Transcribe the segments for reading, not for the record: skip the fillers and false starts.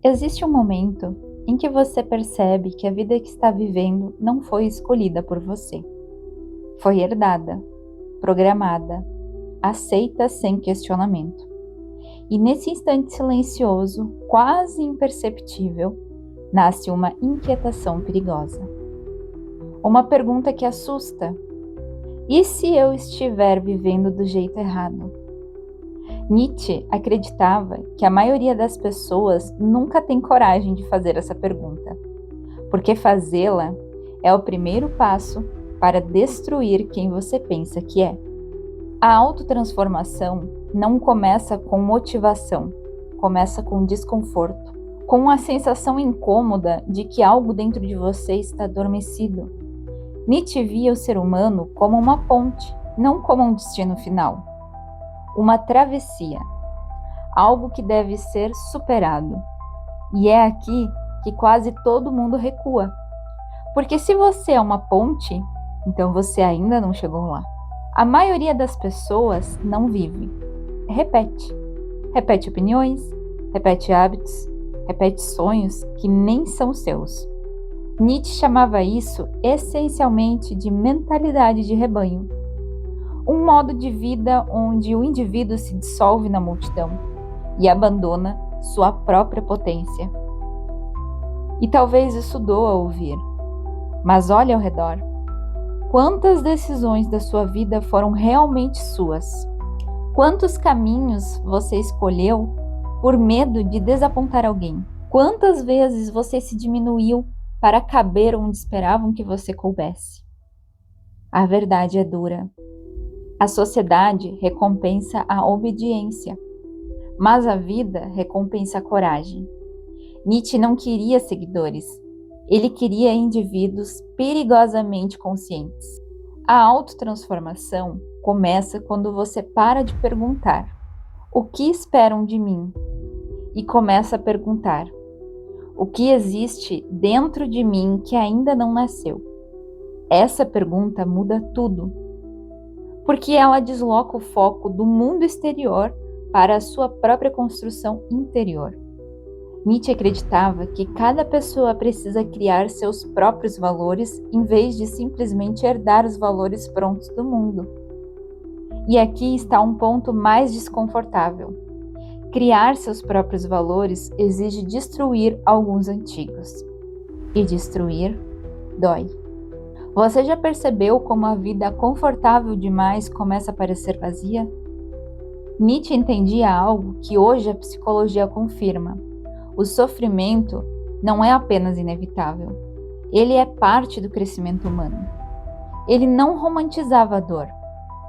Existe um momento em que você percebe que a vida que está vivendo não foi escolhida por você. Foi herdada, programada, aceita sem questionamento. E nesse instante silencioso, quase imperceptível, nasce uma inquietação perigosa. Uma pergunta que assusta: e se eu estiver vivendo do jeito errado? Nietzsche acreditava que a maioria das pessoas nunca tem coragem de fazer essa pergunta, porque fazê-la é o primeiro passo para destruir quem você pensa que é. A autotransformação não começa com motivação, começa com desconforto, com a sensação incômoda de que algo dentro de você está adormecido. Nietzsche via o ser humano como uma ponte, não como um destino final. Uma travessia, algo que deve ser superado. E é aqui que quase todo mundo recua. Porque se você é uma ponte, então você ainda não chegou lá. A maioria das pessoas não vive. Repete. Repete opiniões, repete hábitos, repete sonhos que nem são seus. Nietzsche chamava isso essencialmente de mentalidade de rebanho. Um modo de vida onde o indivíduo se dissolve na multidão e abandona sua própria potência. E talvez isso doa ouvir, mas olhe ao redor. Quantas decisões da sua vida foram realmente suas? Quantos caminhos você escolheu por medo de desapontar alguém? Quantas vezes você se diminuiu para caber onde esperavam que você coubesse? A verdade é dura. A sociedade recompensa a obediência, mas a vida recompensa a coragem. Nietzsche não queria seguidores, ele queria indivíduos perigosamente conscientes. A autotransformação começa quando você para de perguntar: o que esperam de mim? E começa a perguntar: o que existe dentro de mim que ainda não nasceu? Essa pergunta muda tudo, porque ela desloca o foco do mundo exterior para a sua própria construção interior. Nietzsche acreditava que cada pessoa precisa criar seus próprios valores em vez de simplesmente herdar os valores prontos do mundo. E aqui está um ponto mais desconfortável. Criar seus próprios valores exige destruir alguns antigos. E destruir dói. Você já percebeu como a vida confortável demais começa a parecer vazia? Nietzsche entendia algo que hoje a psicologia confirma. O sofrimento não é apenas inevitável. Ele é parte do crescimento humano. Ele não romantizava a dor,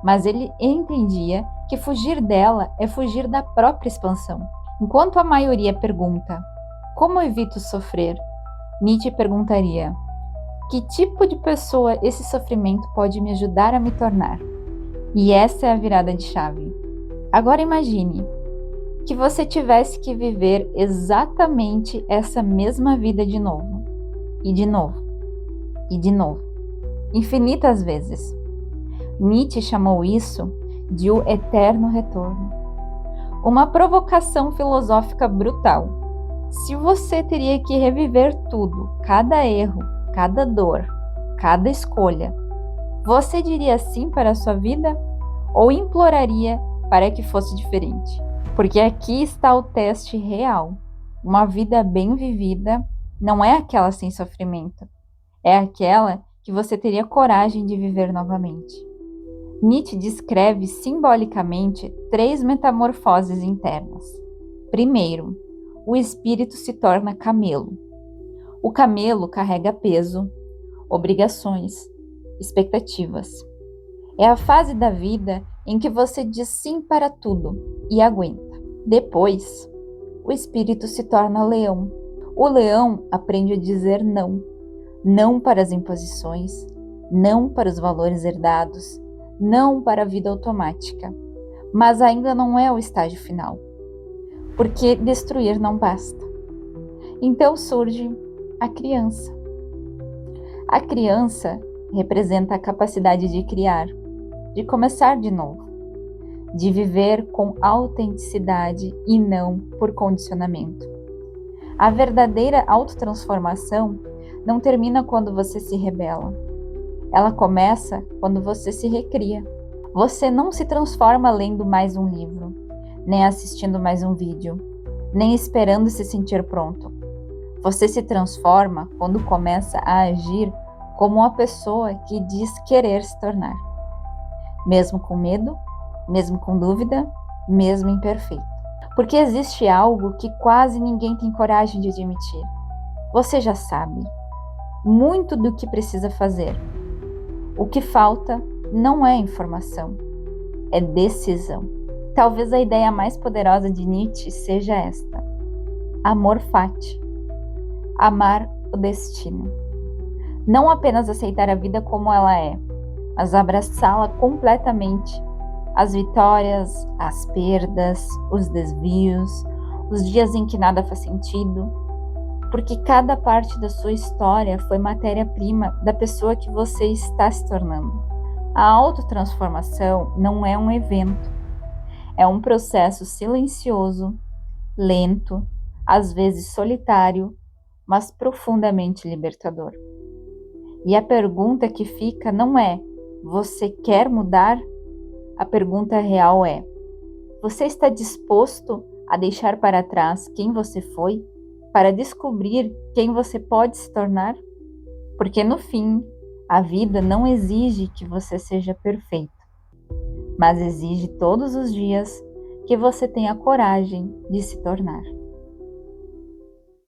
mas ele entendia que fugir dela é fugir da própria expansão. Enquanto a maioria pergunta: como evito sofrer? Nietzsche perguntaria: que tipo de pessoa esse sofrimento pode me ajudar a me tornar? E essa é a virada de chave. Agora imagine que você tivesse que viver exatamente essa mesma vida de novo, e de novo, e de novo, infinitas vezes. Nietzsche chamou isso de o eterno retorno. Uma provocação filosófica brutal. Se você teria que reviver tudo, cada erro, cada dor, cada escolha, você diria sim para a sua vida ou imploraria para que fosse diferente? Porque aqui está o teste real. Uma vida bem vivida não é aquela sem sofrimento, é aquela que você teria coragem de viver novamente. Nietzsche descreve simbolicamente 3 metamorfoses internas. Primeiro, o espírito se torna camelo. O camelo carrega peso, obrigações, expectativas. É a fase da vida em que você diz sim para tudo e aguenta. Depois, o espírito se torna leão. O leão aprende a dizer não. Não para as imposições, não para os valores herdados, não para a vida automática. Mas ainda não é o estágio final, porque destruir não basta. Então surge a criança. A criança representa a capacidade de criar, de começar de novo, de viver com autenticidade e não por condicionamento. A verdadeira autotransformação não termina quando você se rebela. Ela começa quando você se recria. Você não se transforma lendo mais um livro, nem assistindo mais um vídeo, nem esperando se sentir pronto. Você se transforma quando começa a agir como uma pessoa que diz querer se tornar. Mesmo com medo, mesmo com dúvida, mesmo imperfeito. Porque existe algo que quase ninguém tem coragem de admitir. Você já sabe muito do que precisa fazer. O que falta não é informação, é decisão. Talvez a ideia mais poderosa de Nietzsche seja esta: amor fati, amar o destino. Não apenas aceitar a vida como ela é, mas abraçá-la completamente. As vitórias, as perdas, os desvios, os dias em que nada faz sentido, porque cada parte da sua história foi matéria-prima da pessoa que você está se tornando. A autotransformação não é um evento, é um processo silencioso, lento, às vezes solitário, mas profundamente libertador. E a pergunta que fica não é: você quer mudar? A pergunta real é: você está disposto a deixar para trás quem você foi para descobrir quem você pode se tornar? Porque no fim, a vida não exige que você seja perfeito, mas exige todos os dias que você tenha coragem de se tornar.